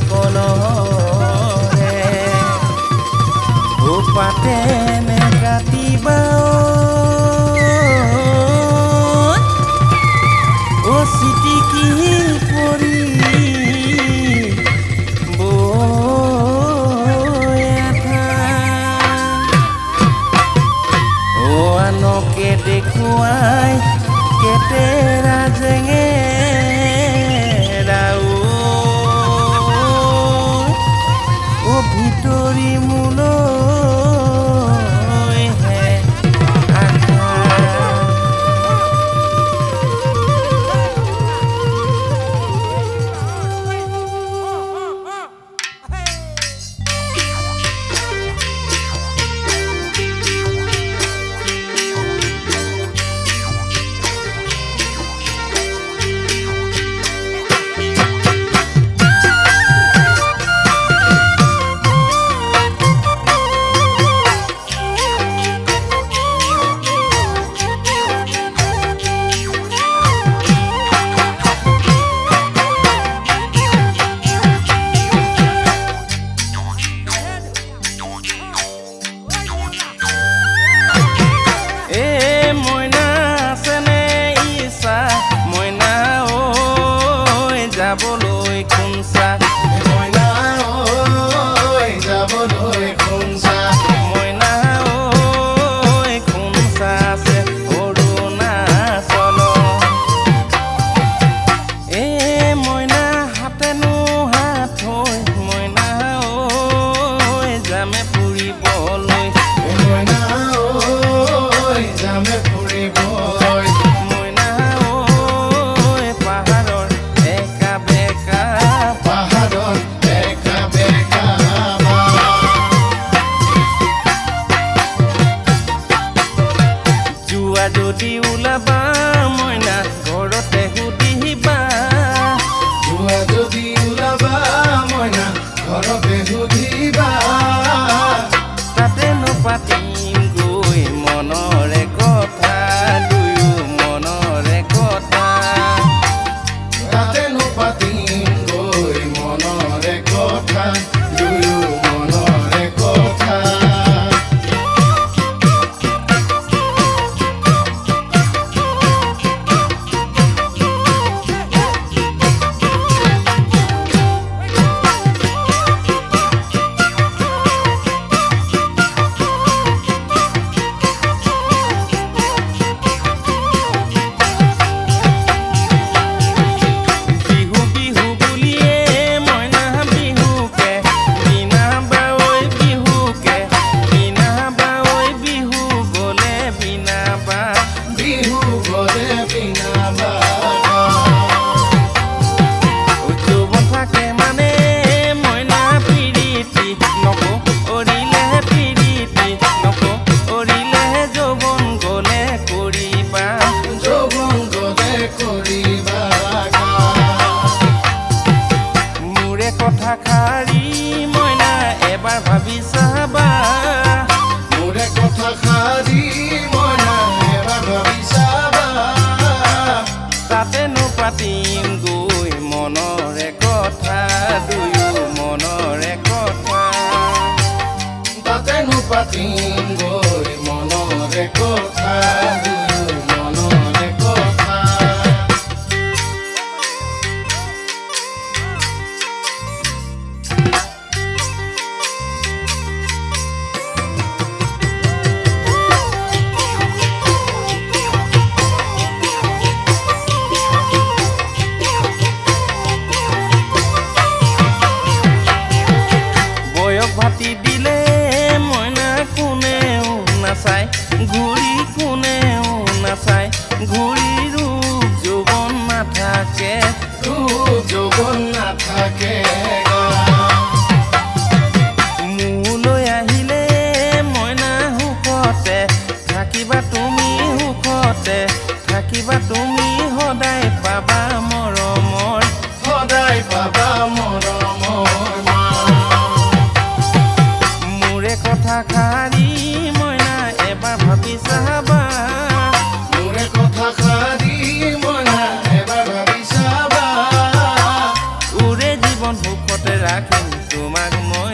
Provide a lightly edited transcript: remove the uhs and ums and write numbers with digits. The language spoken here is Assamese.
কলৰে ও পাতে নে কাটিবা ও চিটিকি পৰি কে দেখুৱাই কেতেৰা জেঙেৰাও ও ভিতৰি মোলৈ হে আশা যাবলৈ খুনসা মইনা ঐ যাবলৈ খুনসা মইনা ঐ খুনসা আছে অৰুণাচল এ মইনা হাতেনো হাত থৈ মইনা ঐ যামে ফুৰিবলৈ মইনা ঐ যামে ফুৰিবলৈ যদি ওলাবা মইনা ঘৰতে সুধিবা যদি ওলাবা মইনা ঘৰতে সুধিবা তাতে নপাতিম গৈ মনৰে কথা দুয়ো মনৰে কথা তাতে নপাতিম গৈ মনৰে কথা দুয়ো মনৰে কথা কথা খাৰি মইনা এবাৰ ভাবি চাবা মোৰে কথা খাৰি মইনা এবাৰ ভাবি চাবা তাতে নপাতিম গৈ মনৰে কথা দুয়ো মনৰে কথা তাতে নপাতিম গৈ মনৰে কথা দুয়ো মনৰে কথা ভাতি দিলে মইনা কোনেও নাচায় ঘূৰি কোনেও নাচায় ঘূৰি ৰূপ যৌৱন নাথাকে মোলৈ আহিলে মইনা সুখতে থাকিবা তুমি সুখতে থাকিবা তুমি সদায় পাবা মৰমৰ সদায় পাবা মৰমৰ মোৰে কথা খাৰি মইনা এবাৰ ভাবি চাবা মোৰে কথা খাৰি মইনা এবাৰ ভাবি চাবা উৰে জীৱন সুখতে ৰাখিম তোমাক মই